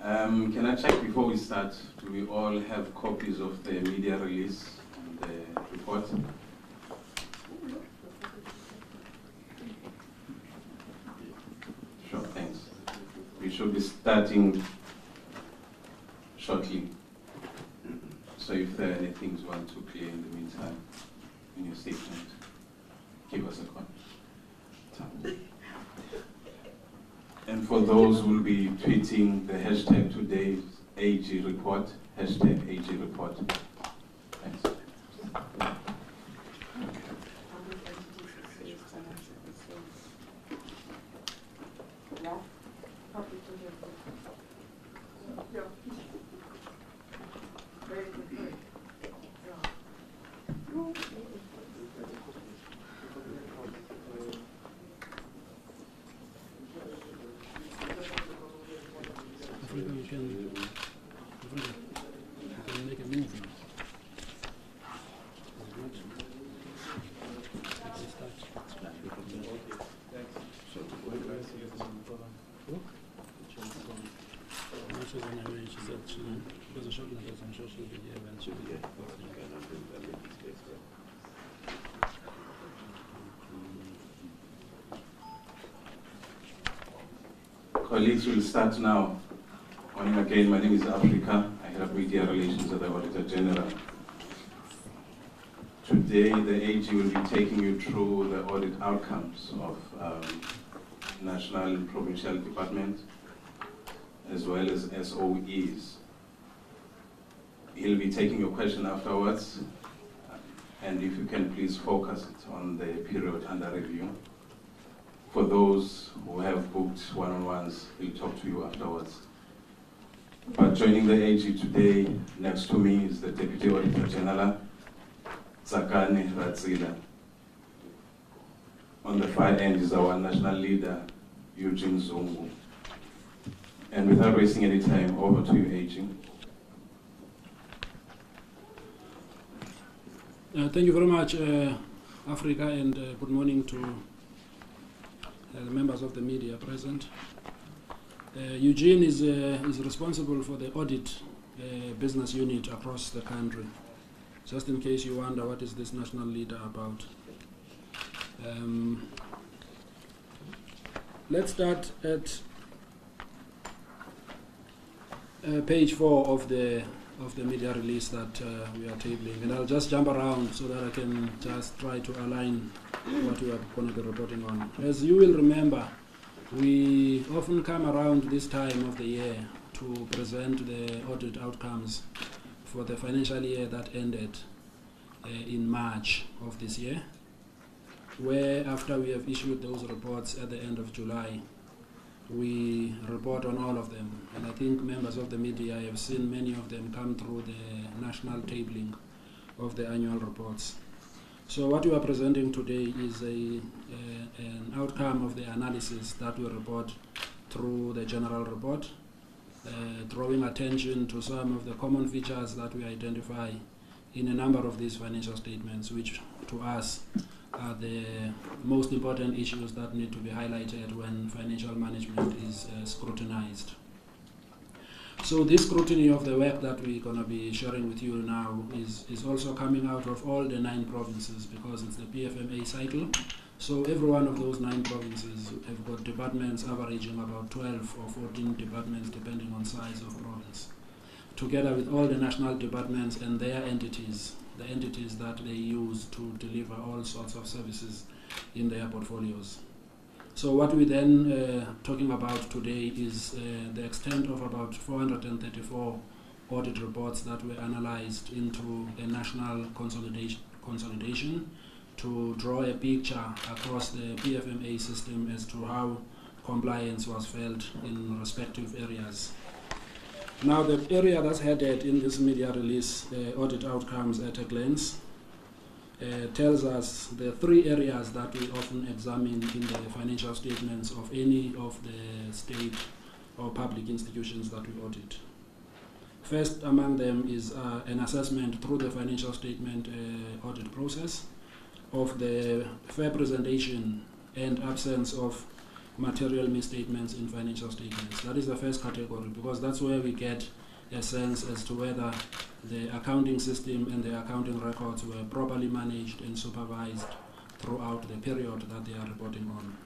Can I check before we start, do we all have copies of the media release and the report? Sure, thanks. We should be starting shortly. So if there are any things you want to clear in the meantime, in your statement, give us a call. And for those who will be tweeting the hashtag today's AG report, hashtag AG report. Thanks. You can make a move now. Colleagues, will start now. Morning again, my name is Africa. I head up media relations at the Auditor-General. Today, the AG will be taking you through the audit outcomes of national and provincial department, as well as SOEs. He'll be taking your question afterwards, and if you can please focus it on the period under review. For those who have booked one-on-ones, we'll talk to you afterwards. But joining the AG today, next to me is the Deputy Auditor General, Tsakane Ratsila. On the far end is our national leader, Eugene Zungu. And without wasting any time, over to you, AG. Thank you very much, Africa, and good morning to the members of the media present. Eugene is responsible for the audit business unit across the country. Just in case you wonder what is this national leader about. Let's start at page 4 of the media release that we are tabling, and I'll just jump around so that I can just try to align what we are going to be reporting on. As you will remember, we often come around this time of the year to present the audit outcomes for the financial year that ended in March of this year, where after we have issued those reports at the end of July, we report on all of them. And I think members of the media have seen many of them come through the national tabling of the annual reports. So what we are presenting today is an outcome of the analysis that we report through the general report, drawing attention to some of the common features that we identify in a number of these financial statements, which to us are the most important issues that need to be highlighted when financial management is scrutinized. So this scrutiny of the work that we're going to be sharing with you now is also coming out of all the 9 provinces, because it's the PFMA cycle. So every one of those 9 provinces have got departments averaging about 12 or 14 departments depending on size of province, together with all the national departments and their entities, the entities that they use to deliver all sorts of services in their portfolios. So what we then talking about today is the extent of about 434 audit reports that were analyzed into a national consolidation to draw a picture across the PFMA system as to how compliance was felt in respective areas. Now, the area that's headed in this media release, audit outcomes at a glance, tells us the 3 areas that we often examine in the financial statements of any of the state or public institutions that we audit. First among them is an assessment through the financial statement audit process of the fair presentation and absence of material misstatements in financial statements. That is the first category, because that's where we get a sense as to whether the accounting system and the accounting records were properly managed and supervised throughout the period that they are reporting on.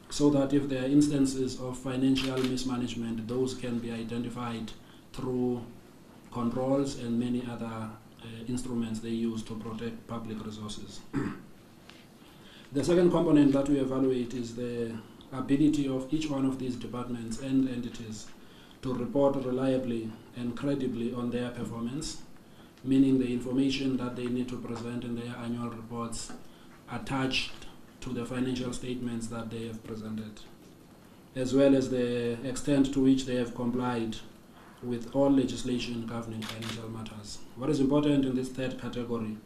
So that if there are instances of financial mismanagement, those can be identified through controls and many other instruments they use to protect public resources. The second component that we evaluate is the ability of each one of these departments and entities to report reliably and credibly on their performance, meaning the information that they need to present in their annual reports attached to the financial statements that they have presented, as well as the extent to which they have complied with all legislation governing financial matters. What is important in this third category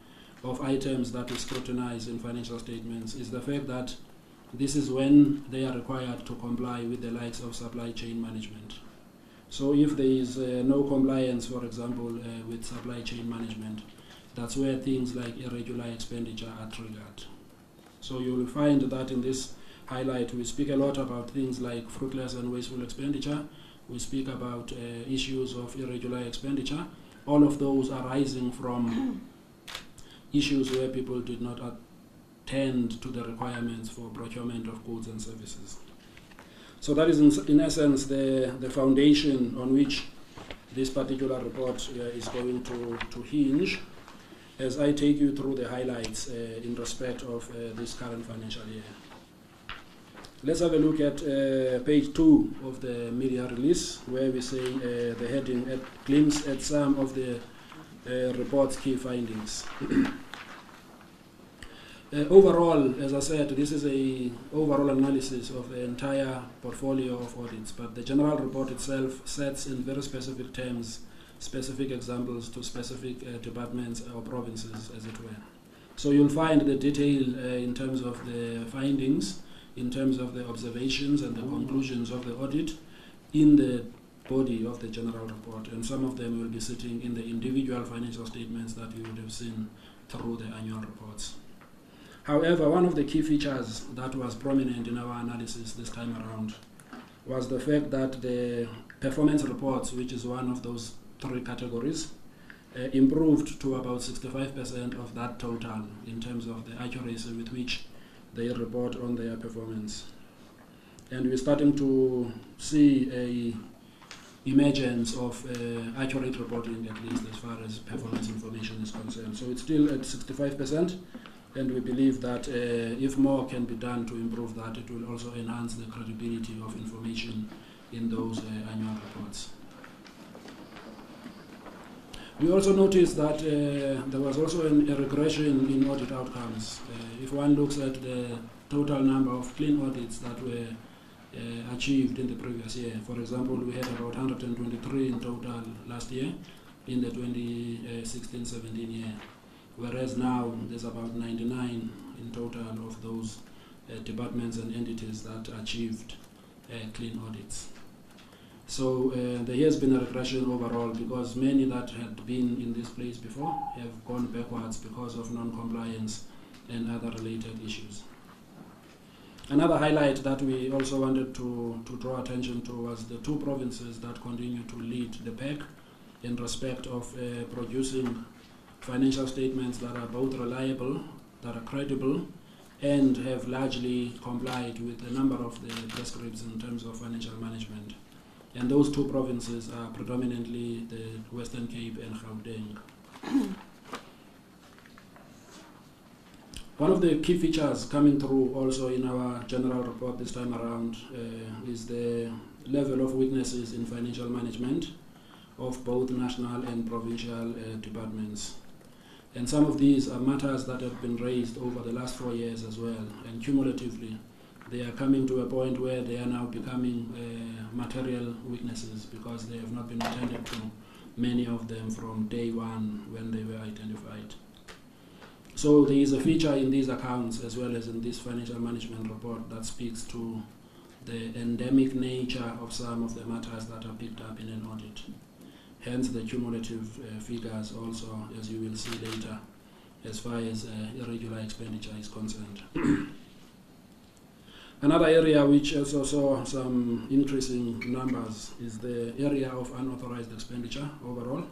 of items that we scrutinize in financial statements is the fact that this is when they are required to comply with the likes of supply chain management. So if there is no compliance, for example, with supply chain management, that's where things like irregular expenditure are triggered. So you will find that in this highlight we speak a lot about things like fruitless and wasteful expenditure. We speak about issues of irregular expenditure, all of those arising from issues where people did not attend to the requirements for procurement of goods and services. So that is in essence the foundation on which this particular report is going to hinge as I take you through the highlights in respect of this current financial year. Let's have a look at page 2 of the media release, where we say the heading glimpse at some of the report's key findings. Overall, as I said, this is an overall analysis of the entire portfolio of audits, but the general report itself sets in very specific terms specific examples to specific departments or provinces, as it were. So you'll find the detail in terms of the findings, in terms of the observations and the conclusions of the audit in the body of the general report, and some of them will be sitting in the individual financial statements that you would have seen through the annual reports. However, one of the key features that was prominent in our analysis this time around was the fact that the performance reports, which is one of those 3 categories, improved to about 65% of that total in terms of the accuracy with which they report on their performance. And we're starting to see a emergence of accurate reporting, at least as far as performance information is concerned. So it's still at 65%, and we believe that if more can be done to improve that, it will also enhance the credibility of information in those annual reports. We also noticed that there was also a regression in audit outcomes. If one looks at the total number of clean audits that were achieved in the previous year, for example, we had about 123 in total last year in the 2016-17 year, whereas now there's about 99 in total of those departments and entities that achieved clean audits. So there has been a regression overall because many that had been in this place before have gone backwards because of non-compliance and other related issues. Another highlight that we also wanted to draw attention to was the 2 provinces that continue to lead the pack in respect of producing financial statements that are both reliable, that are credible, and have largely complied with a number of the prescripts in terms of financial management. And those 2 provinces are predominantly the Western Cape and Gauteng. One of the key features coming through also in our general report this time around is the level of weaknesses in financial management of both national and provincial departments. And some of these are matters that have been raised over the last 4 years as well, and cumulatively they are coming to a point where they are now becoming material weaknesses because they have not been attended to, many of them from day one when they were identified. So there is a feature in these accounts as well as in this financial management report that speaks to the endemic nature of some of the matters that are picked up in an audit. Hence the cumulative figures also, as you will see later, as far as irregular expenditure is concerned. Another area which also saw some increasing numbers is the area of unauthorized expenditure overall,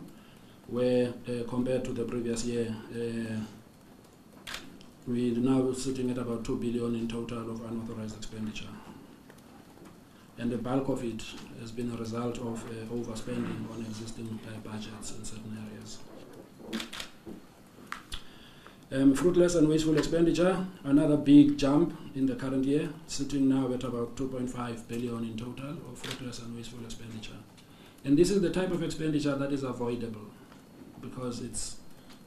where compared to the previous year, we're now sitting at about 2 billion in total of unauthorized expenditure. And the bulk of it has been a result of overspending on existing budgets in certain areas. Fruitless and wasteful expenditure, another big jump in the current year, sitting now at about 2.5 billion in total of fruitless and wasteful expenditure. And this is the type of expenditure that is avoidable because it's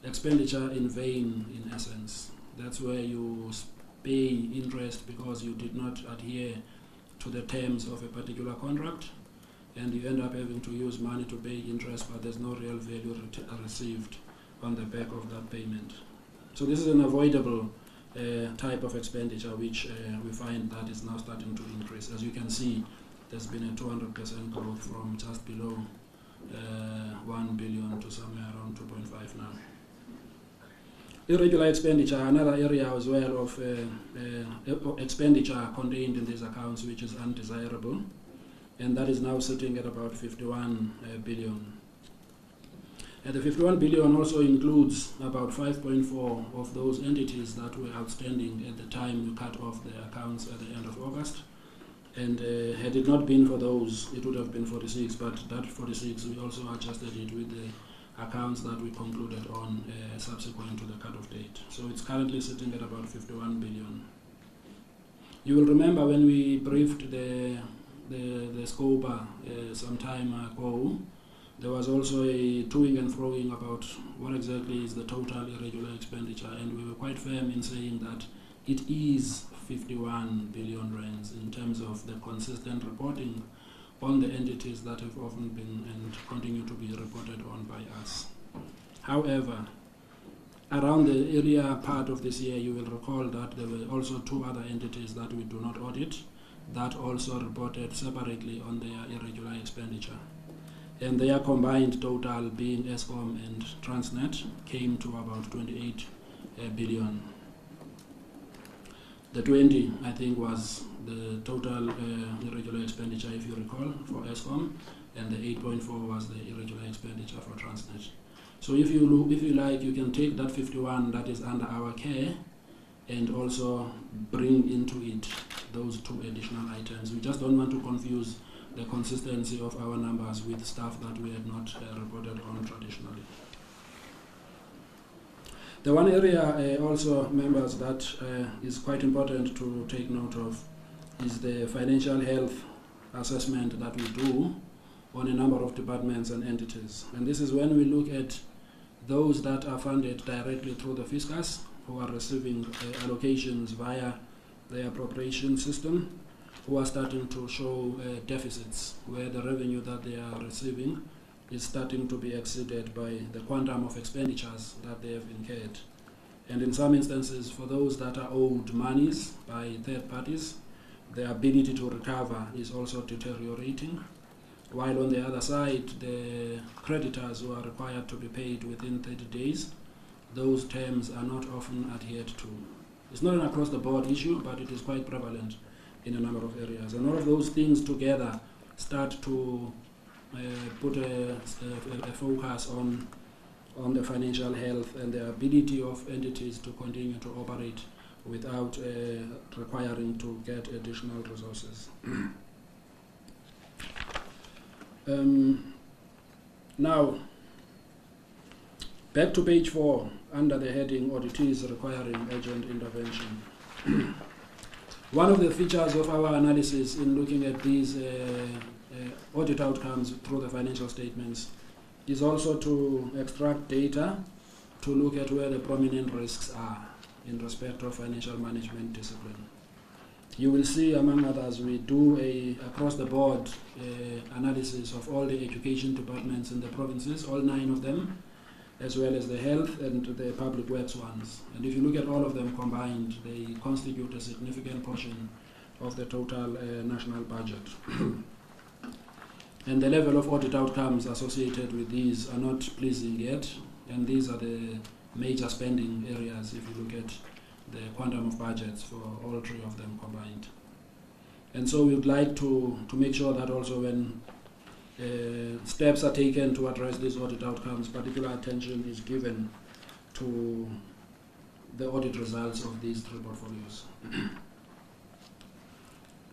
expenditure in vain in essence. That's where you pay interest because you did not adhere to the terms of a particular contract, and you end up having to use money to pay interest, but there's no real value received on the back of that payment. So this is an avoidable type of expenditure which we find that is now starting to increase. As you can see, there's been a 200% growth from just below 1 billion to somewhere around 2.5 now. Irregular expenditure, another area as well of expenditure contained in these accounts which is undesirable, and that is now sitting at about 51 billion. And the 51 billion also includes about 5.4 of those entities that were outstanding at the time we cut off the accounts at the end of August. And had it not been for those, it would have been 46, but that 46, we also adjusted it with the accounts that we concluded on subsequent to the cut-off date. So it's currently sitting at about 51 billion. You will remember when we briefed the SCOPA some time ago, there was also a toing and froing about what exactly is the total irregular expenditure, and we were quite firm in saying that it is 51 billion rands in terms of the consistent reporting on the entities that have often been and continue to be reported on by us. However, around the earlier part of this year, you will recall that there were also two other entities that we do not audit that also reported separately on their irregular expenditure. And their combined total, being Eskom and Transnet, came to about 28 billion. The 20, I think, was the total irregular expenditure, if you recall, for Eskom, and the 8.4 was the irregular expenditure for Transnet. So if you like, you can take that 51 that is under our care and also bring into it those two additional items. We just don't want to confuse the consistency of our numbers with stuff that we had not reported on traditionally. The one area also, members, that is quite important to take note of is the financial health assessment that we do on a number of departments and entities. And this is when we look at those that are funded directly through the fiscus, who are receiving allocations via the appropriation system, who are starting to show deficits, where the revenue that they are receiving is starting to be exceeded by the quantum of expenditures that they have incurred. And in some instances, for those that are owed monies by third parties, the ability to recover is also deteriorating, while on the other side, the creditors who are required to be paid within 30 days, those terms are not often adhered to. It's not an across-the-board issue, but it is quite prevalent in a number of areas. And all of those things together start to put a focus on the financial health and the ability of entities to continue to operate without requiring to get additional resources. Now, back to page 4, under the heading Auditees Requiring Urgent Intervention. One of the features of our analysis in looking at these audit outcomes through the financial statements is also to extract data to look at where the prominent risks are in respect of financial management discipline. You will see, among others, we do a across-the-board analysis of all the education departments in the provinces, all 9 of them, as well as the health and the public works ones. And if you look at all of them combined, they constitute a significant portion of the total national budget. And the level of audit outcomes associated with these are not pleasing yet, and these are the major spending areas if you look at the quantum of budgets for all 3 of them combined. And so we would like to make sure that also when steps are taken to address these audit outcomes, particular attention is given to the audit results of these 3 portfolios.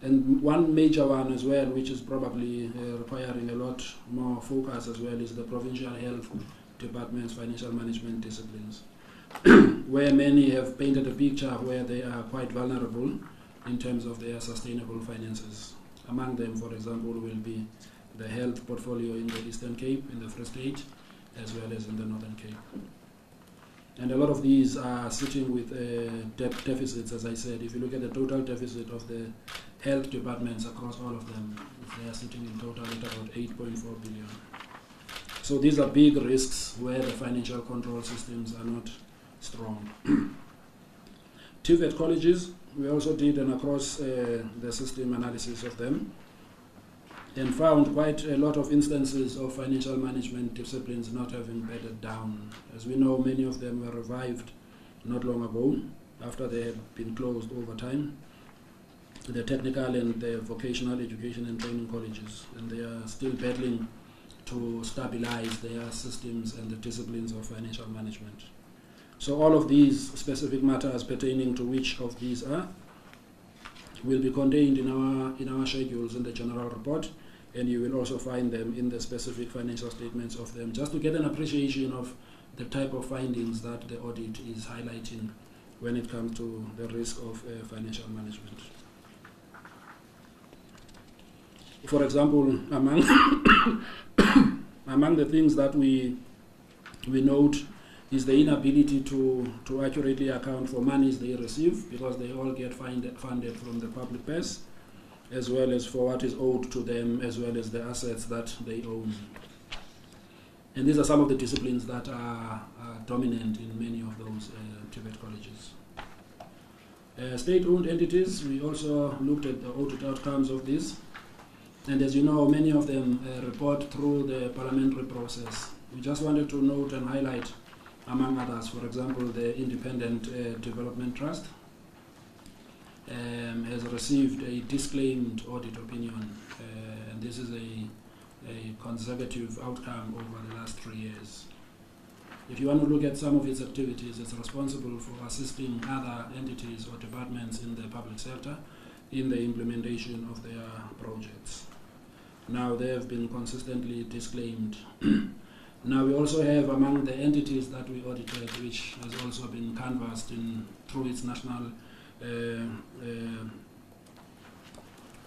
And one major one as well, which is probably requiring a lot more focus as well, is the provincial health department's financial management disciplines, where many have painted a picture where they are quite vulnerable in terms of their sustainable finances. Among them, for example, will be the health portfolio in the Eastern Cape, in the Free State, as well as in the Northern Cape. And a lot of these are sitting with deficits, as I said. If you look at the total deficit of the health departments across all of them, they are sitting in total at about 8.4 billion. So these are big risks where the financial control systems are not strong. TVET colleges, we also did an across the system analysis of them and found quite a lot of instances of financial management disciplines not having bedded down. As we know, many of them were revived not long ago after they had been closed over time, the technical and the vocational education and training colleges, and they are still battling to stabilize their systems and the disciplines of financial management. So all of these specific matters pertaining to which of these are will be contained in our schedules in the general report, and you will also find them in the specific financial statements of them, just to get an appreciation of the type of findings that the audit is highlighting when it comes to the risk of financial management. For example, among the things that we note is the inability to accurately account for monies they receive, because they all get funded from the public purse, as well as for what is owed to them, as well as the assets that they own. And these are some of the disciplines that are dominant in many of those TVET colleges. State-owned entities, we also looked at the audit outcomes of these. And as you know, many of them report through the parliamentary process. We just wanted to note and highlight, among others, for example, the Independent Development Trust has received a disclaimed audit opinion, and this is a conservative outcome over the last 3 years. If you want to look at some of its activities, it's responsible for assisting other entities or departments in the public sector in the implementation of their projects. Now they have been consistently disclaimed. Now we also have among the entities that we audited, which has also been canvassed through its national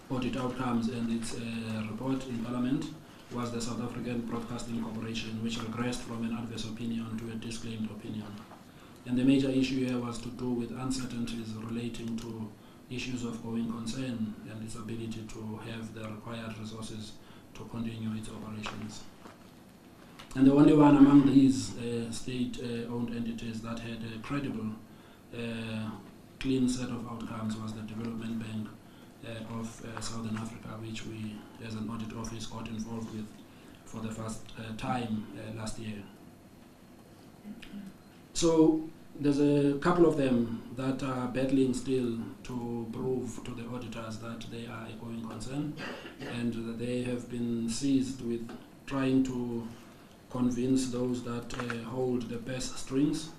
audit outcomes and its report in Parliament, was the South African Broadcasting Corporation, which regressed from an adverse opinion to a disclaimed opinion. And the major issue here was to do with uncertainties relating to issues of going concern and its ability to have the required resources to continue its operations. And the only one among these state-owned entities that had a credible, clean set of outcomes was the Development Bank of Southern Africa, which we, as an audit office, got involved with for the first time last year. So there's a couple of them that are battling still to prove to the auditors that they are a going concern, and that they have been seized with trying to convince those that hold the purse strings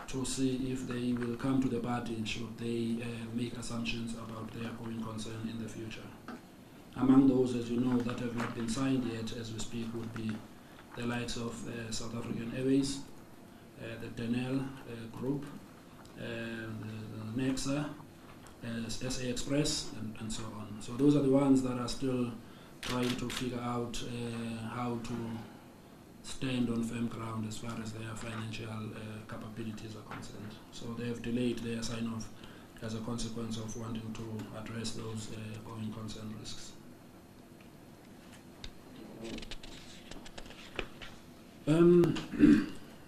to see if they will come to the party should they make assumptions about their going concern in the future. Among those, as you know, that have not been signed yet as we speak would be the likes of South African Airways, the Denel Group, the Nexa, SA Express, and so on. So those are the ones that are still trying to figure out how to stand on firm ground as far as their financial capabilities are concerned. So they have delayed their sign-off as a consequence of wanting to address those going concern risks.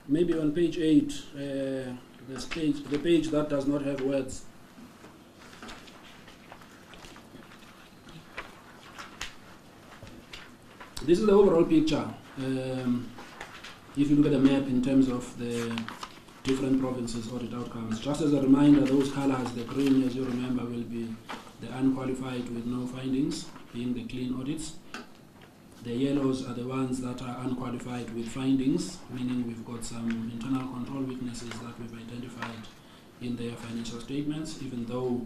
Maybe on page 8, the page that does not have words. This is the overall picture. If you look at the map in terms of the different provinces' audit outcomes, just as a reminder, those colors, the green, as you remember, will be the unqualified with no findings, being the clean audits. The yellows are the ones that are unqualified with findings, meaning we've got some internal control weaknesses that we've identified in their financial statements, even though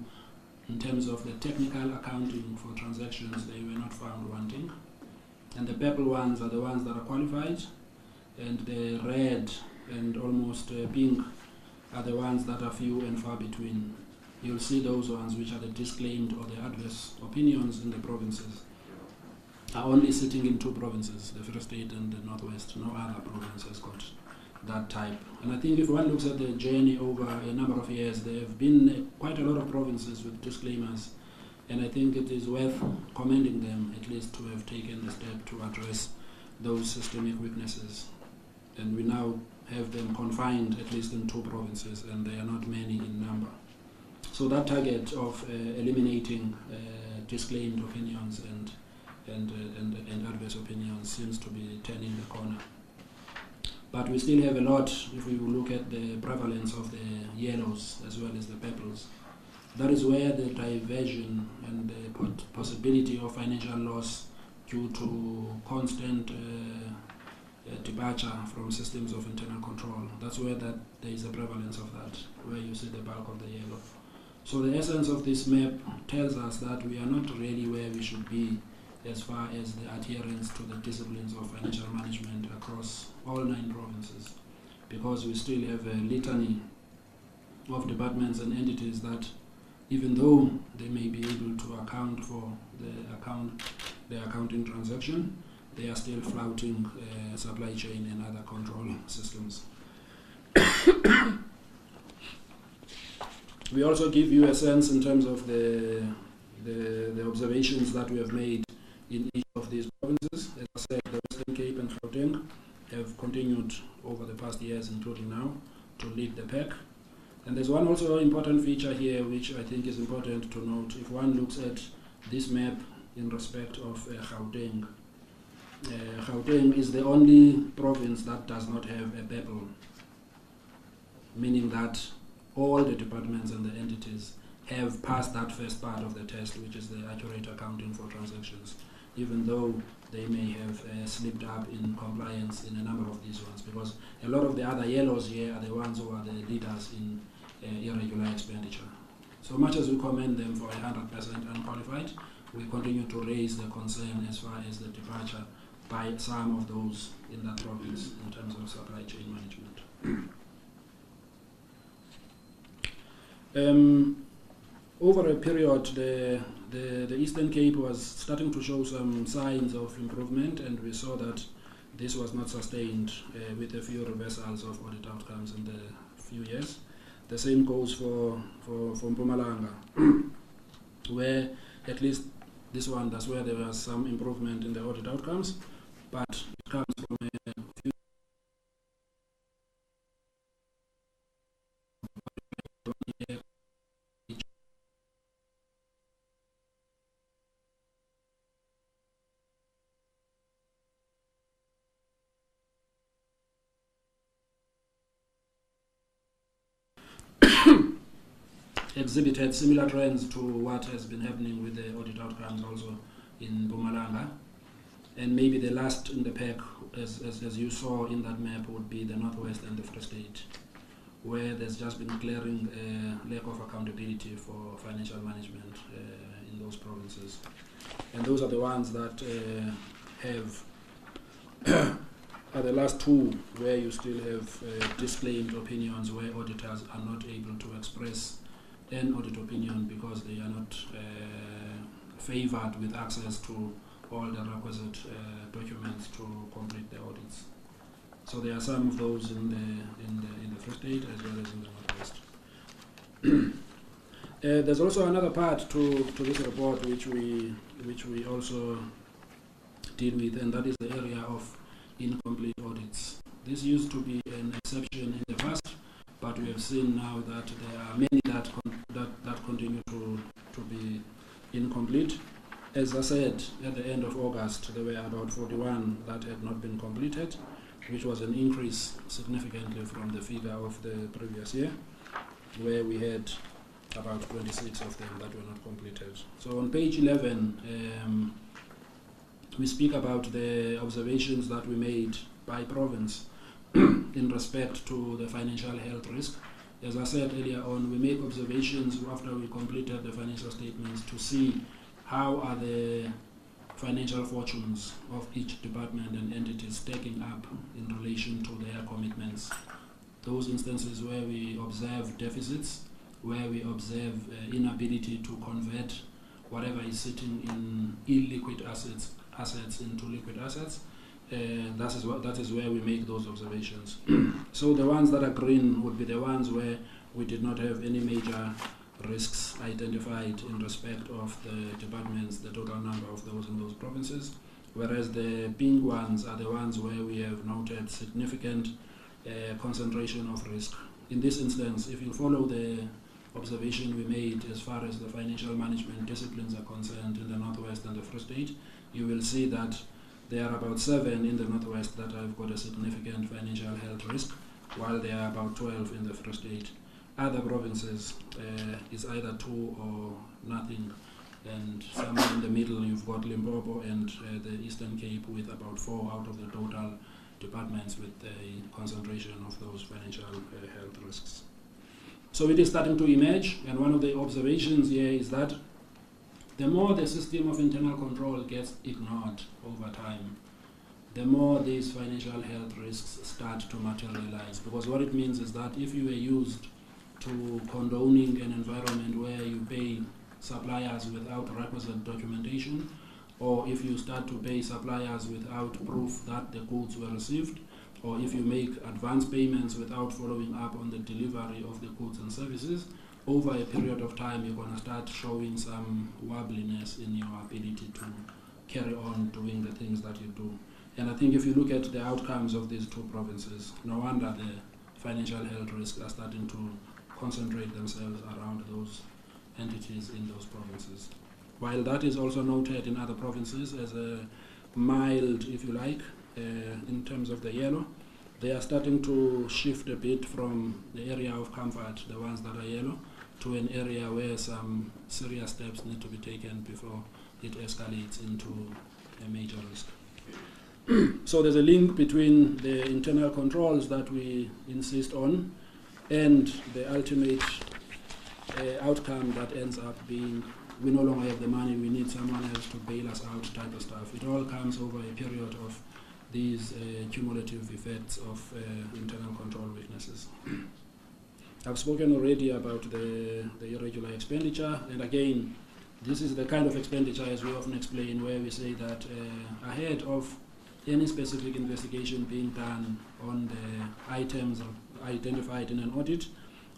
in terms of the technical accounting for transactions, they were not found wanting. And the purple ones are the ones that are qualified, and the red and almost pink are the ones that are few and far between. You'll see those ones which are the disclaimed or the adverse opinions in the provinces are only sitting in 2 provinces, the Free State and the Northwest. No other province has got that type. And I think if one looks at the journey over a number of years, there have been quite a lot of provinces with disclaimers, and I think it is worth commending them at least to have taken the step to address those systemic weaknesses. And we now have them confined at least in 2 provinces, and they are not many in number. So that target of eliminating disclaimed opinions and adverse opinions seems to be turning the corner. But we still have a lot if we look at the prevalence of the yellows as well as the purples. That is where the diversion and the possibility of financial loss due to constant departure from systems of internal control, that's where there is a prevalence of that, where you see the bulk of the yellow. So the essence of this map tells us that we are not really where we should be as far as the adherence to the disciplines of financial management across all 9 provinces, because we still have a litany of departments and entities that, even though they may be able to account for the accounting transaction, they are still flouting supply chain and other control systems. We also give you a sense in terms of the observations that we have made in each of these provinces. As I said, the Western Cape and Gauteng have continued over the past years, including now, to lead the pack. And there's one also important feature here which I think is important to note. If one looks at this map in respect of Gauteng, Gauteng is the only province that does not have a purple, meaning that all the departments and the entities have passed that first part of the test, which is the accurate accounting for transactions, even though they may have slipped up in compliance in a number of these ones, because a lot of the other yellows here are the ones who are the leaders in irregular expenditure. So much as we commend them for 100% unqualified, we continue to raise the concern as far as the departure by some of those in that province in terms of supply chain management. Over a period, the Eastern Cape was starting to show some signs of improvement, and we saw that this was not sustained with a few reversals of audit outcomes in the few years. The same goes for Mpumalanga, where at least this one, that's where there was some improvement in the audit outcomes, but it comes from a few exhibited similar trends to what has been happening with the audit outcomes also in Mpumalanga. And maybe the last in the pack, as you saw in that map, would be the Northwest and the Free State, where there's just been glaring lack of accountability for financial management in those provinces. And those are the ones that have are the last 2 where you still have disclaimed opinions, where auditors are not able to express an audit opinion because they are not favored with access to all the requisite documents to complete the audits. So there are some of those in the Free State as well as in the Northwest. There's also another part to this report which we also deal with, and that is the area of incomplete audits. This used to be an exception in the past, but we have seen now that there are many that continue to be incomplete. As I said, at the end of August, there were about 41 that had not been completed, which was an increase significantly from the figure of the previous year, where we had about 26 of them that were not completed. So on page 11, we speak about the observations that we made by province in respect to the financial health risk. As I said earlier on, we make observations after we completed the financial statements to see how are the financial fortunes of each department and entity stacking up in relation to their commitments. Those instances where we observe deficits, where we observe inability to convert whatever is sitting in illiquid assets into liquid assets, that is where we make those observations. So the ones that are green would be the ones where we did not have any major risks identified in respect of the departments, the total number of those in those provinces, whereas the pink ones are the ones where we have noted significant concentration of risk. In this instance, if you follow the observation we made as far as the financial management disciplines are concerned in the Northwest and the Free State, you will see that there are about 7 in the Northwest that have got a significant financial health risk, while there are about 12 in the Free State. Other provinces is either 2 or nothing, and somewhere in the middle you've got Limpopo and the Eastern Cape with about 4 out of the total departments with a concentration of those financial health risks. So it is starting to emerge, and one of the observations here is that the more the system of internal control gets ignored over time, the more these financial health risks start to materialize. Because what it means is that if you were used to condoning an environment where you pay suppliers without requisite documentation, or if you start to pay suppliers without proof that the goods were received, or if you make advance payments without following up on the delivery of the goods and services, over a period of time you're going to start showing some wobbliness in your ability to carry on doing the things that you do. And I think if you look at the outcomes of these 2 provinces, no wonder the financial health risks are starting to concentrate themselves around those entities in those provinces. While that is also noted in other provinces as a mild, if you like, in terms of the yellow, they are starting to shift a bit from the area of comfort, the ones that are yellow, to an area where some serious steps need to be taken before it escalates into a major risk. So there's a link between the internal controls that we insist on and the ultimate outcome that ends up being we no longer have the money, we need someone else to bail us out type of stuff. It all comes over a period of these cumulative effects of internal control weaknesses. I've spoken already about the irregular expenditure, and again, this is the kind of expenditure, as we often explain, where we say that ahead of any specific investigation being done on the items identified in an audit,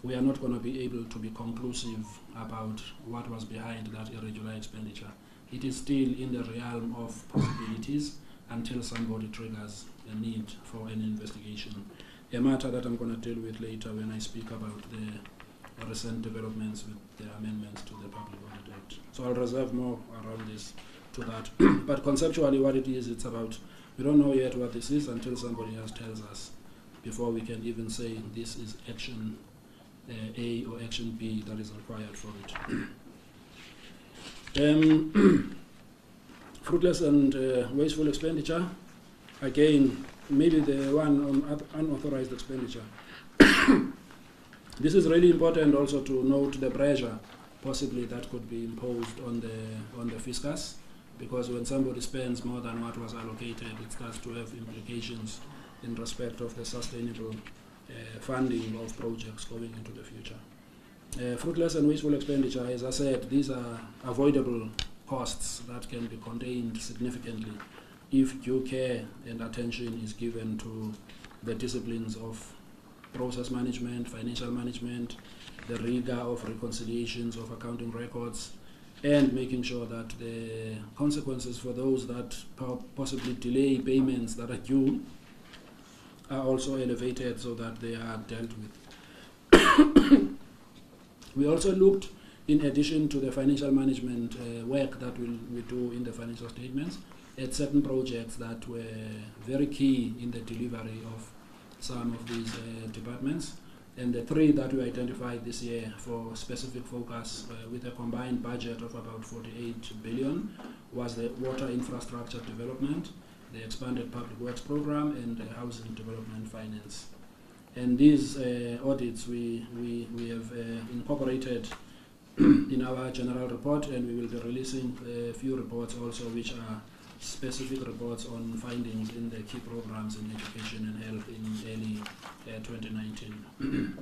we are not going to be able to be conclusive about what was behind that irregular expenditure. It is still in the realm of possibilities until somebody triggers a need for an investigation. A matter that I'm going to deal with later when I speak about the recent developments with the amendments to the Public Audit Act. So I'll reserve more around this to that. But conceptually what it is, it's about, we don't know yet what this is until somebody else tells us, before we can even say this is action A or action B that is required for it. Fruitless and wasteful expenditure. Again, maybe the one on unauthorized expenditure. This is really important also to note the pressure possibly that could be imposed on the fiscus, because when somebody spends more than what was allocated, it starts to have implications in respect of the sustainable funding of projects going into the future. Fruitless and wasteful expenditure, as I said, these are avoidable costs that can be contained significantly if due care and attention is given to the disciplines of process management, financial management, the rigor of reconciliations of accounting records, and making sure that the consequences for those that possibly delay payments that are due are also elevated so that they are dealt with. We also looked, in addition to the financial management work that we do in the financial statements, at certain projects that were very key in the delivery of some of these departments. And the 3 that we identified this year for specific focus with a combined budget of about 48 billion was the water infrastructure development, the expanded public works program, and the housing development finance. And these audits we have incorporated in our general report, and we will be releasing a few reports also which are specific reports on findings in the key programs in education and health in early 2019.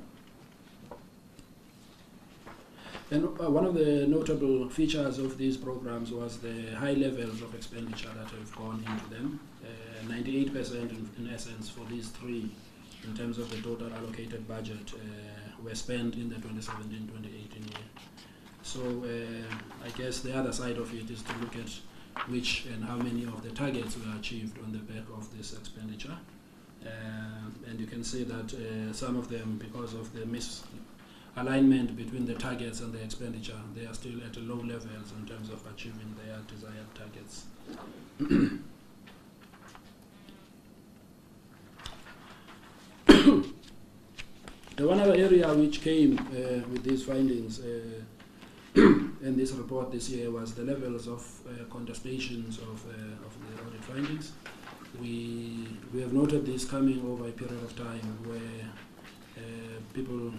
And one of the notable features of these programs was the high levels of expenditure that have gone into them. 98% in essence for these 3 in terms of the total allocated budget were spent in the 2017-2018 year. So I guess the other side of it is to look at which and how many of the targets were achieved on the back of this expenditure. And you can see that some of them, because of the misalignment between the targets and the expenditure, they are still at low levels in terms of achieving their desired targets. The one other area which came with these findings in this report this year was the levels of contestations of the audit findings. We have noted this coming over a period of time where people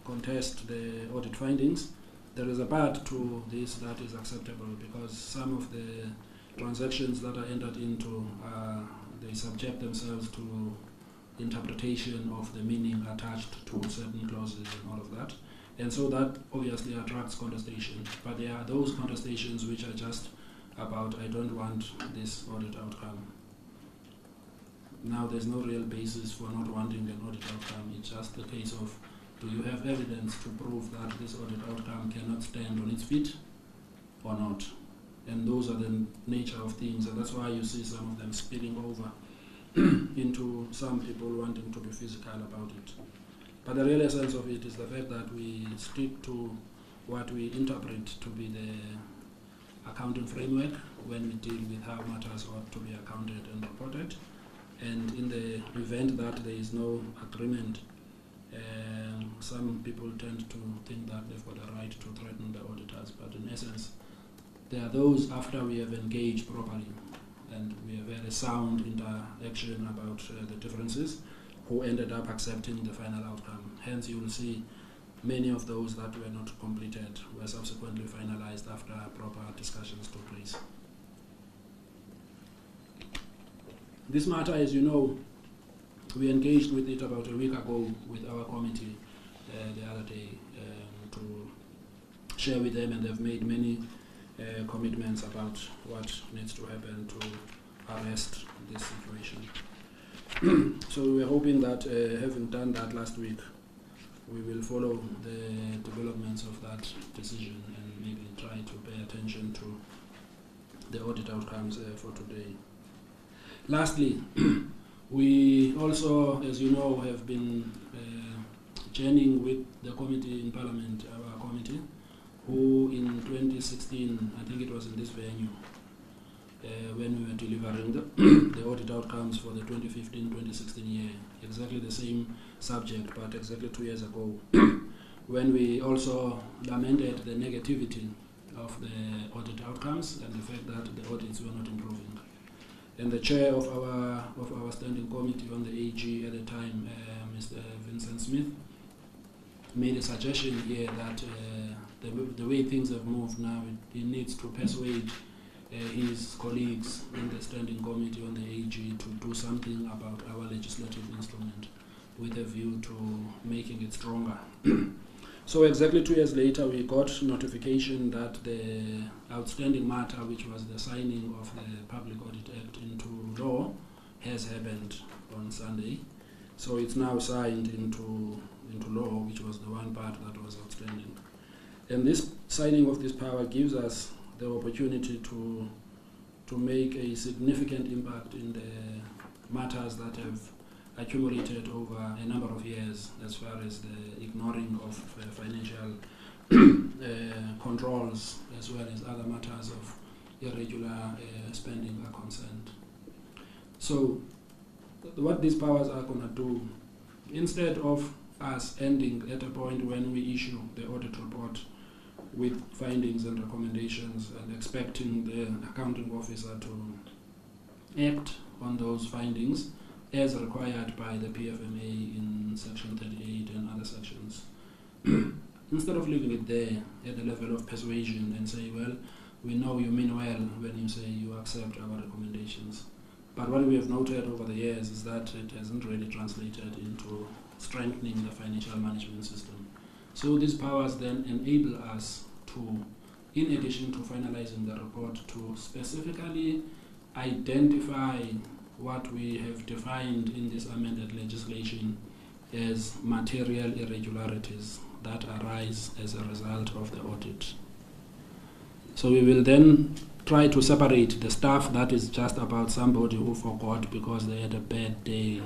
contest the audit findings. There is a part to this that is acceptable because some of the transactions that are entered into, they subject themselves to interpretation of the meaning attached to certain clauses and all of that. And so that obviously attracts contestation. But there are those contestations which are just about, I don't want this audit outcome. Now there's no real basis for not wanting an audit outcome. It's just a case of, do you have evidence to prove that this audit outcome cannot stand on its feet or not? And those are the nature of things, and that's why you see some of them spilling over into some people wanting to be physical about it. But the real essence of it is the fact that we stick to what we interpret to be the accounting framework when we deal with how matters ought to be accounted and reported. And in the event that there is no agreement, some people tend to think that they've got a right to threaten the auditors. But in essence, there are those after we have engaged properly and we have had a sound interaction about the differences, who ended up accepting the final outcome. Hence, you will see many of those that were not completed were subsequently finalized after proper discussions took place. This matter, as you know, we engaged with it about a week ago with our committee the other day to share with them, and they've made many commitments about what needs to happen to arrest this situation. So we're hoping that having done that last week, we will follow the developments of that decision and maybe try to pay attention to the audit outcomes for today. Lastly, we also, as you know, have been journeying with the committee in Parliament, our committee, who in 2016, I think it was in this venue, when we were delivering the audit outcomes for the 2015-2016 year, exactly the same subject, but exactly 2 years ago, when we also lamented the negativity of the audit outcomes and the fact that the audits were not improving. And the chair of our standing committee on the AG at the time, Mr. Vincent Smith, made a suggestion here that the way things have moved now, he needs to persuade his colleagues in the standing committee on the AG to do something about our legislative instrument with a view to making it stronger. So exactly 2 years later, we got notification that the outstanding matter, which was the signing of the Public Audit Act into law, has happened on Sunday. So it's now signed into law, which was the one part that was outstanding. And this signing of this power gives us the opportunity to make a significant impact in the matters that have accumulated over a number of years as far as the ignoring of financial controls as well as other matters of irregular spending are concerned. So what these powers are going to do, instead of us ending at a point when we issue the audit report with findings and recommendations and expecting the accounting officer to act on those findings as required by the PFMA in section 38 and other sections. Instead of leaving it there at the level of persuasion and say, well, we know you mean well when you say you accept our recommendations. But what we have noted over the years is that it hasn't really translated into strengthening the financial management system. So these powers then enable us to, in addition to finalizing the report, to specifically identify what we have defined in this amended legislation as material irregularities that arise as a result of the audit. So we will then try to separate the stuff that is just about somebody who forgot because they had a bad day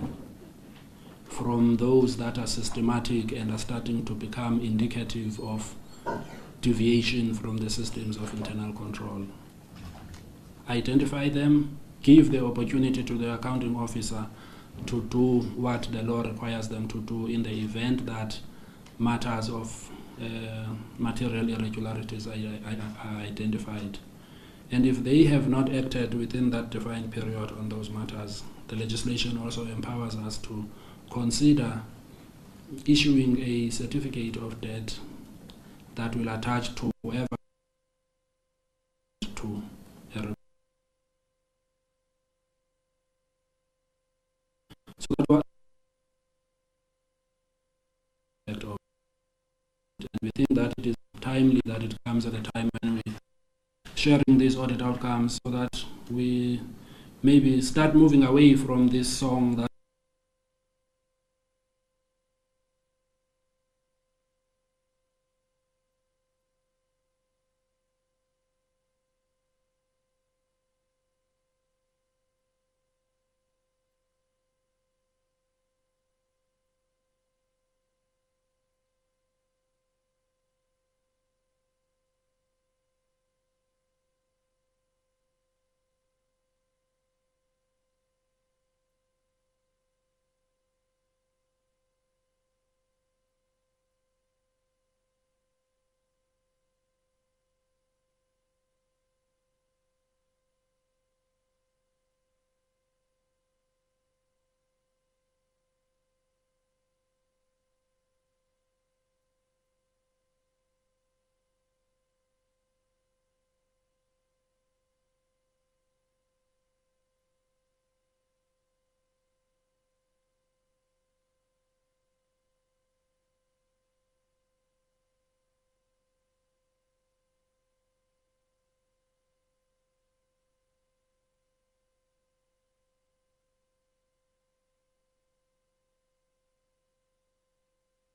from those that are systematic and are starting to become indicative of deviation from the systems of internal control. Identify them, give the opportunity to the accounting officer to do what the law requires them to do in the event that matters of material irregularities are identified. And if they have not acted within that defined period on those matters, the legislation also empowers us to consider issuing a certificate of debt that will attach to whoever to a report. So that was and we think that it is timely that it comes at a time when we're sharing these audit outcomes so that we maybe start moving away from this song that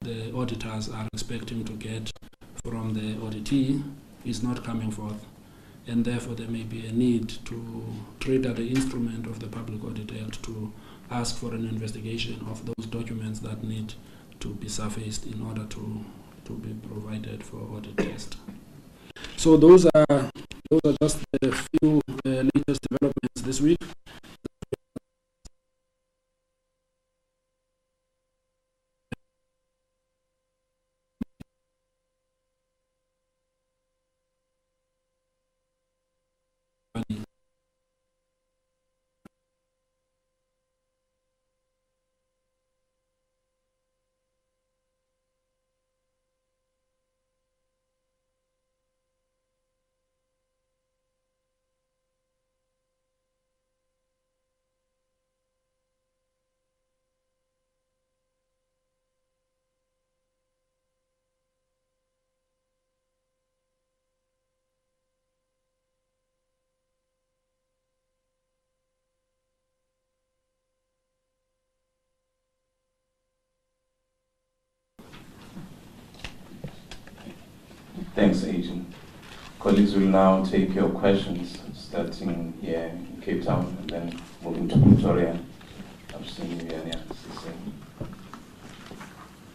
the auditors are expecting to get from the auditee is not coming forth. And therefore there may be a need to trigger the instrument of the Public Audit Act to ask for an investigation of those documents that need to be surfaced in order to be provided for audit test. So those are just a few latest developments this week. Thanks, Agent. Colleagues will now take your questions, starting here in Cape Town and then moving to Pretoria. I'm seeing Marianne.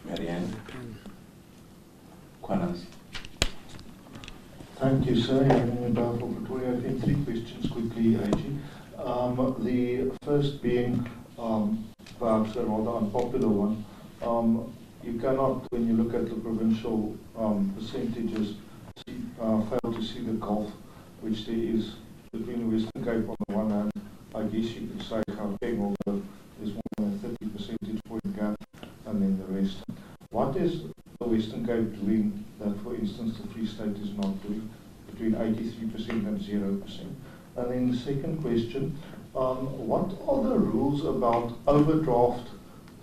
Marianne. Kwanas. Thank you, sir. For Pretoria, I think 3 questions quickly, AG. The first being perhaps a rather unpopular one. you cannot, when you look at the provincial percentages, fail to see the gulf which there is between the Western Cape on the one hand. I guess you could say Gauteng, although there's more than a 30 percentage point gap, and then the rest. What is the Western Cape doing that, for instance, the Free State is not doing, between 83% and 0%? And then the second question, what are the rules about overdraft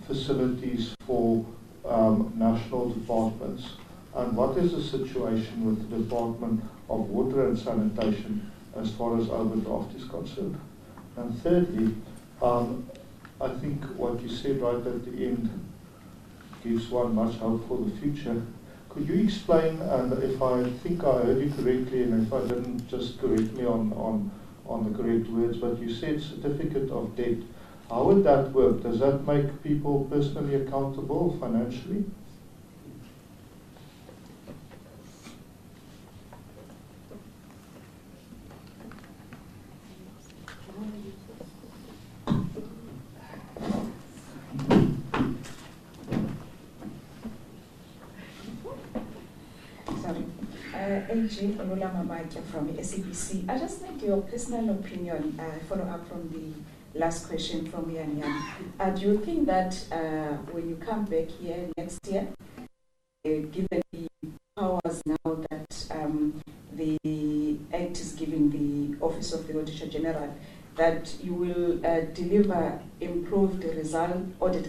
facilities for national departments? And what is the situation with the Department of Water and Sanitation as far as overdraft is concerned? And thirdly, I think what you said right at the end gives one much hope for the future. Could you explain, and if I think I heard you correctly, and if I didn't, just correct me on the correct words, but you said certificate of debt. How would that work? Does that make people personally accountable financially? AG from SABC. I just need your personal opinion, follow up from the last question from Yan. Do you think that when you come back here next year, given the powers now that the Act is giving the Office of the Auditor-General, that you will deliver improved audit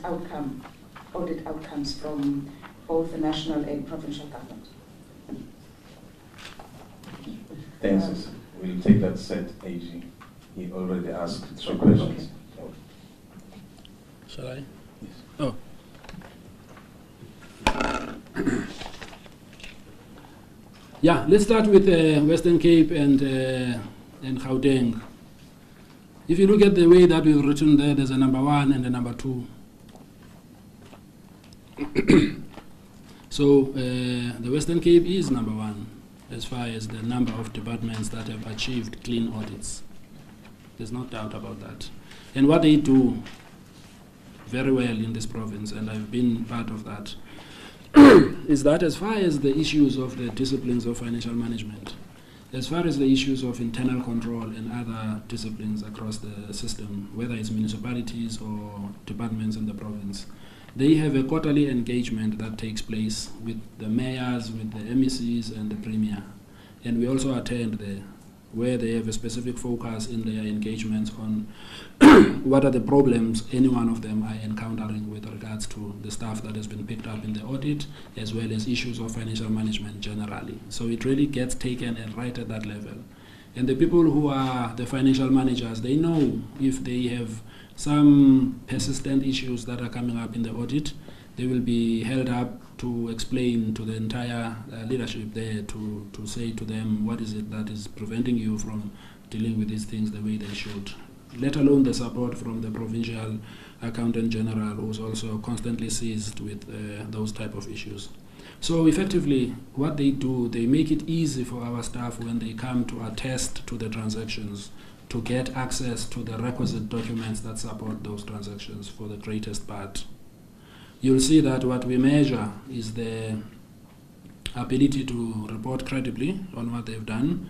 outcomes from both the national and provincial government? Thanks. We'll take that set, AG. He already asked 3 questions. Shall I? Yes. Oh. Yeah, let's start with Western Cape and Gauteng. If you look at the way that we've written there, there's a number 1 and a number 2. So the Western Cape is number 1 as far as the number of departments that have achieved clean audits. There's no doubt about that. And what they do very well in this province, and I've been part of that, is that as far as the issues of the disciplines of financial management, as far as the issues of internal control and other disciplines across the system, whether it's municipalities or departments in the province, they have a quarterly engagement that takes place with the mayors, with the MECs and the premier. And we also attend there, where they have a specific focus in their engagements on what are the problems any one of them are encountering with regards to the stuff that has been picked up in the audit, as well as issues of financial management generally. So it really gets taken and right at that level. And the people who are the financial managers, they know if they have some persistent issues that are coming up in the audit, they will be held up to explain to the entire leadership there to say to them what is it that is preventing you from dealing with these things the way they should, let alone the support from the provincial accountant general, who's also constantly seized with those type of issues. So effectively, what they do, they make it easy for our staff when they come to attest to the transactions to get access to the requisite documents that support those transactions for the greatest part. You'll see that what we measure is the ability to report credibly on what they've done,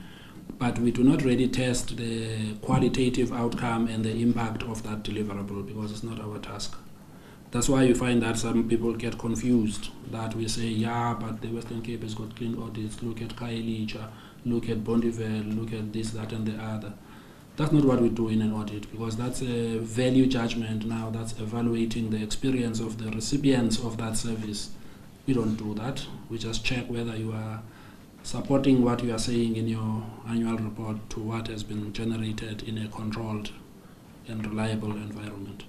but we do not really test the qualitative outcome and the impact of that deliverable because it's not our task. That's why you find that some people get confused, that we say, yeah, but the Western Cape has got clean audits, look at Khayelitsha, look at Bondivel, look at this, that, and the other. That's not what we do in an audit, because that's a value judgment now, that's evaluating the experience of the recipients of that service. We don't do that. We just check whether you are supporting what you are saying in your annual report to what has been generated in a controlled and reliable environment.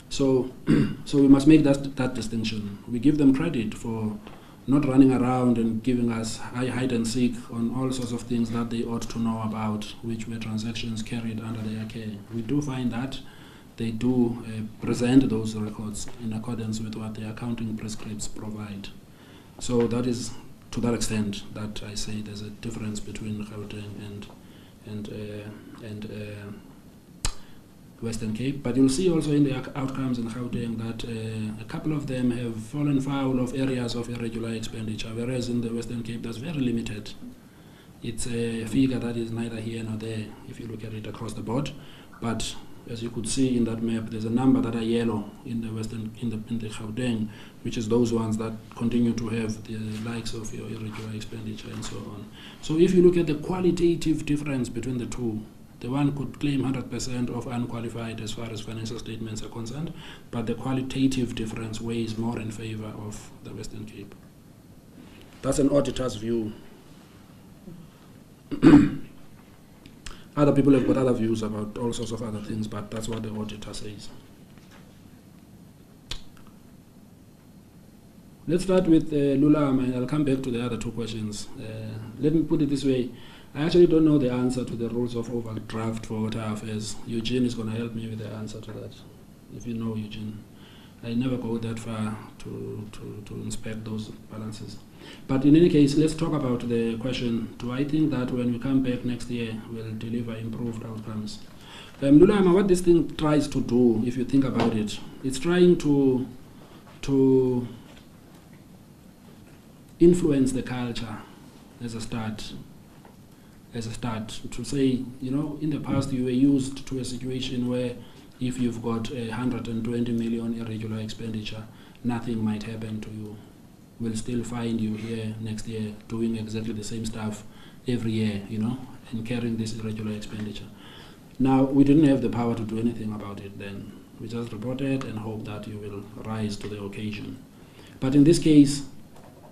So we must make that distinction. We give them credit for not running around and giving us hide and seek on all sorts of things that they ought to know about, which were transactions carried under their care. We do find that they do present those records in accordance with what the accounting prescripts provide. So that is to that extent that I say there's a difference between Gauteng and Western Cape. But you'll see also in the outcomes in Gauteng that a couple of them have fallen foul of areas of irregular expenditure, whereas in the Western Cape that's very limited. It's a figure that is neither here nor there if you look at it across the board. But as you could see in that map, there's a number that are yellow in the Gauteng, which is those ones that continue to have the likes of your irregular expenditure and so on. So if you look at the qualitative difference between the two, the one could claim 100% of unqualified as far as financial statements are concerned, but the qualitative difference weighs more in favor of the Western Cape. That's an auditor's view. Other people have got other views about all sorts of other things, but that's what the auditor says. Let's start with Lulama, and I'll come back to the other two questions. Let me put it this way. I actually don't know the answer to the rules of overdraft for water affairs. Eugene is going to help me with the answer to that, if you know Eugene. I never go that far to inspect those balances. But in any case, let's talk about the question, do I think that when we come back next year, we'll deliver improved outcomes? Lulama, what this thing tries to do, if you think about it, it's trying to influence the culture as a start, to say, you know, in the past you were used to a situation where if you've got 120 million irregular expenditure, nothing might happen to you. We'll still find you here next year doing exactly the same stuff every year, you know, and carrying this irregular expenditure. Now, we didn't have the power to do anything about it then. We just reported and hope that you will rise to the occasion. But in this case,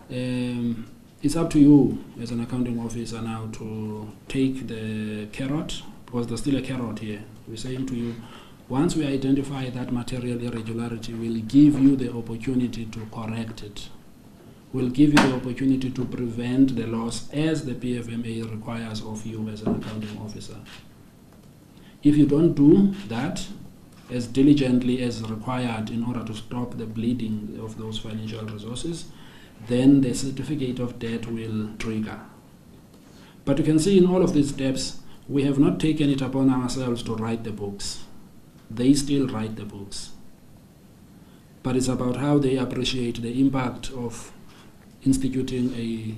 it's up to you as an accounting officer now to take the carrot, because there's still a carrot here. We're saying to you, once we identify that material irregularity, we'll give you the opportunity to correct it. We'll give you the opportunity to prevent the loss as the PFMA requires of you as an accounting officer. If you don't do that as diligently as required in order to stop the bleeding of those financial resources, then the certificate of debt will trigger. But you can see in all of these steps, we have not taken it upon ourselves to write the books. They still write the books. But it's about how they appreciate the impact of instituting a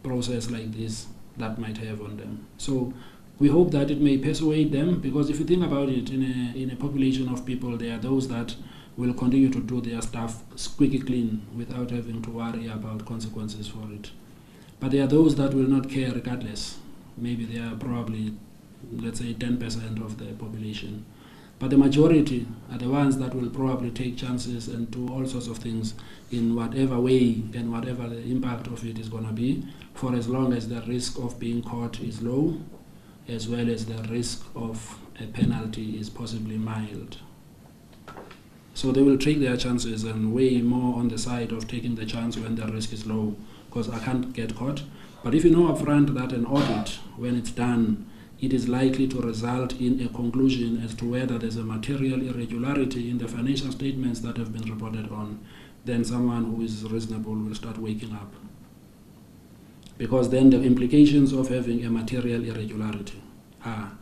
process like this that might have on them. So we hope that it may persuade them, because if you think about it, in a population of people, there are those that will continue to do their stuff squeaky clean without having to worry about consequences for it. But there are those that will not care regardless. Maybe they are probably, let's say, 10% of the population. But the majority are the ones that will probably take chances and do all sorts of things in whatever way and whatever the impact of it is going to be, for as long as the risk of being caught is low, as well as the risk of a penalty is possibly mild. So they will take their chances and weigh more on the side of taking the chance when the risk is low, because I can't get caught. But if you know upfront that an audit, when it's done, it is likely to result in a conclusion as to whether there's a material irregularity in the financial statements that have been reported on, then someone who is reasonable will start waking up. Because then the implications of having a material irregularity are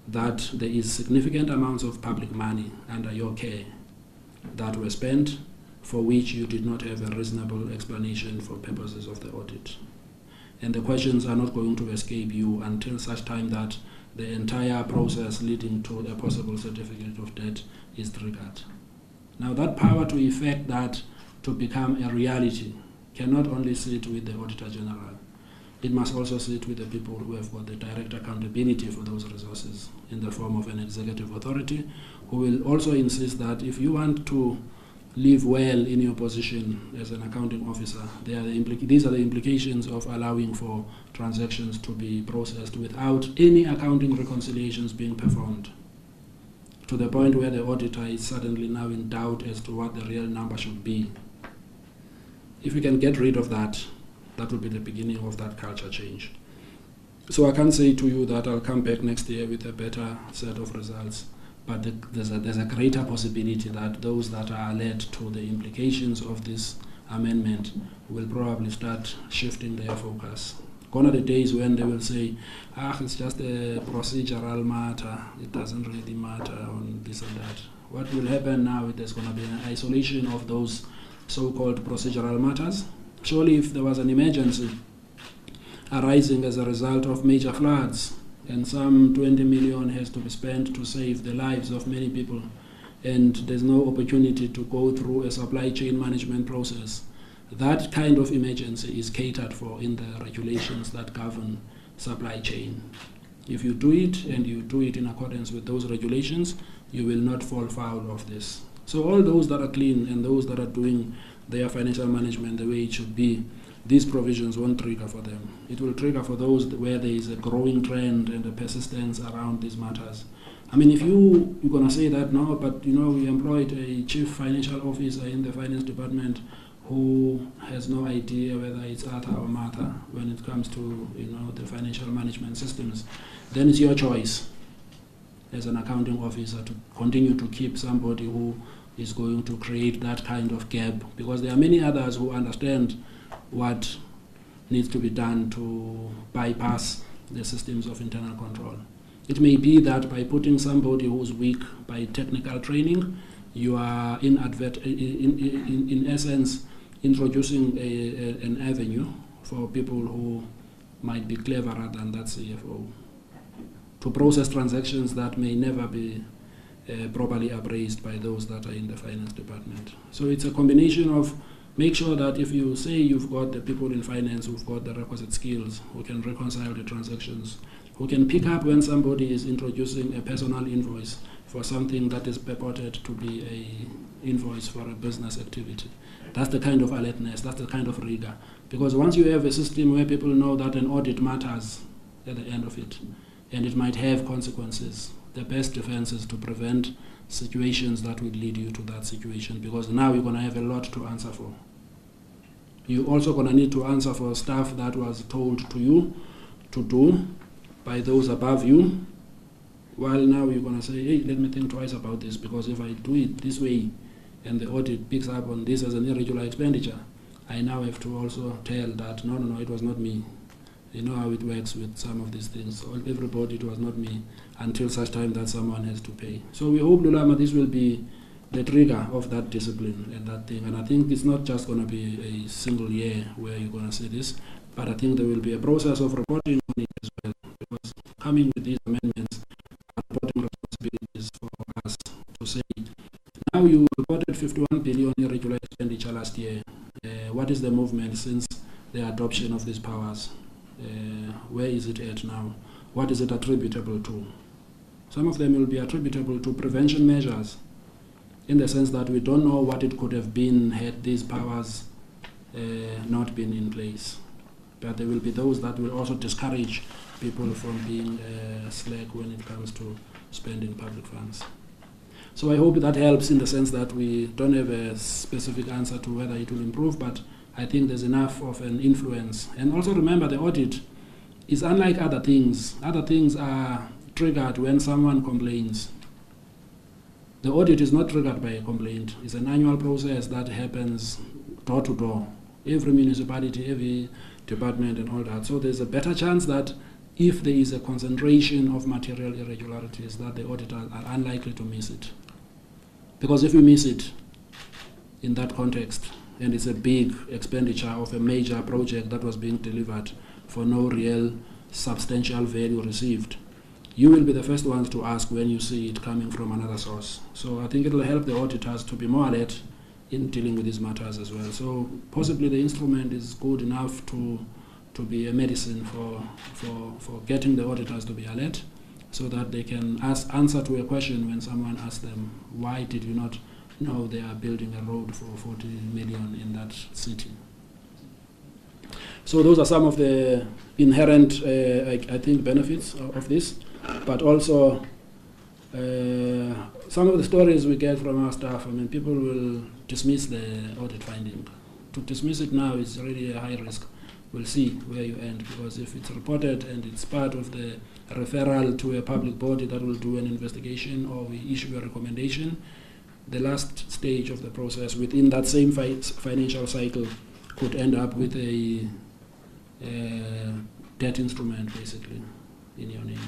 that there is significant amounts of public money under your care that were spent for which you did not have a reasonable explanation for purposes of the audit. And the questions are not going to escape you until such time that the entire process leading to a possible certificate of debt is triggered. Now that power to effect that to become a reality cannot only sit with the Auditor-General. It must also sit with the people who have got the direct accountability for those resources in the form of an executive authority, who will also insist that if you want to live well in your position as an accounting officer, these are the implications of allowing for transactions to be processed without any accounting reconciliations being performed, to the point where the auditor is suddenly now in doubt as to what the real number should be. If we can get rid of that, that will be the beginning of that culture change. So I can't say to you that I'll come back next year with a better set of results, but there's a greater possibility that those that are alert to the implications of this amendment will probably start shifting their focus Gone are the days when they will say, it's just a procedural matter, it doesn't really matter on this and that. What will happen now is there's going to be an isolation of those so-called procedural matters. Surely if there was an emergency arising as a result of major floods, and some 20 million has to be spent to save the lives of many people, and there's no opportunity to go through a supply chain management process, that kind of emergency is catered for in the regulations that govern supply chain. If you do it, and you do it in accordance with those regulations, you will not fall foul of this. So all those that are clean and those that are doing their financial management the way it should be, these provisions won't trigger for them. It will trigger for those where there is a growing trend and a persistence around these matters. I mean, if you're going to say that, no, but we employed a chief financial officer in the finance department who has no idea whether it's Arthur or Martha when it comes to the financial management systems, then it's your choice as an accounting officer to continue to keep somebody who is going to create that kind of gap, because there are many others who understand what needs to be done to bypass the systems of internal control. It may be that by putting somebody who's weak by technical training, you are in essence introducing an avenue for people who might be cleverer than that CFO to process transactions that may never be properly appraised by those that are in the finance department. So it's a combination of make sure that if you say you've got the people in finance who've got the requisite skills, who can reconcile the transactions, who can pick up when somebody is introducing a personal invoice for something that is purported to be a invoice for a business activity. That's the kind of alertness, that's the kind of rigor. Because once you have a system where people know that an audit matters at the end of it, and it might have consequences, the best defense is to prevent situations that will lead you to that situation, because now you're going to have a lot to answer for. You're also going to need to answer for stuff that was told to you to do by those above you, while now you're going to say, hey, let me think twice about this, because if I do it this way and the audit picks up on this as an irregular expenditure, I now have to also tell that, no, it was not me. You know how it works with some of these things. Everybody, it was not me, until such time that someone has to pay. So we hope, Lulama, this will be the trigger of that discipline and that thing. And I think it's not just going to be a single year where you're going to see this, but I think there will be a process of reporting on it as well, because coming with these amendments are reporting responsibilities for us to say, now you reported 51 billion irregular expenditure last year. What is the movement since the adoption of these powers? Where is it at now? What is it attributable to? Some of them will be attributable to prevention measures, in the sense that we don't know what it could have been had these powers not been in place. But there will be those that will also discourage people from being slack when it comes to spending public funds. So I hope that helps, in the sense that we don't have a specific answer to whether it will improve, but I think there's enough of an influence. And also remember, the audit is unlike other things. Other things are triggered when someone complains. The audit is not triggered by a complaint. It's an annual process that happens door to door. Every municipality, every department and all that. So there's a better chance that if there is a concentration of material irregularities, that the auditors are unlikely to miss it. Because if you miss it in that context, and it's a big expenditure of a major project that was being delivered for no real substantial value received, you will be the first ones to ask when you see it coming from another source. So I think it will help the auditors to be more alert in dealing with these matters as well. So possibly the instrument is good enough to be a medicine for getting the auditors to be alert, so that they can answer to a question when someone asks them, why did you not know they are building a road for 40 million in that city? So those are some of the inherent, I think, benefits of this, but also some of the stories we get from our staff. I mean, people will dismiss the audit finding. To dismiss it now is really a high risk. We'll see where you end, because if it's reported and it's part of the referral to a public body that will do an investigation, or we issue a recommendation, the last stage of the process within that same financial cycle could end up with a debt instrument, basically, in your name.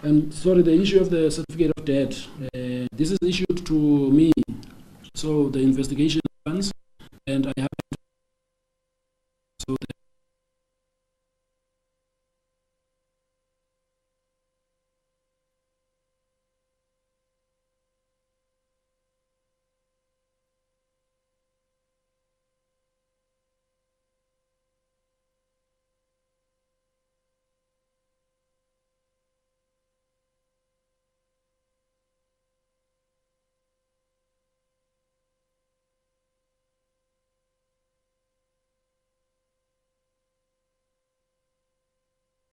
And sorry, the issue of the certificate of debt, this is issued to me, so the investigation runs, and I have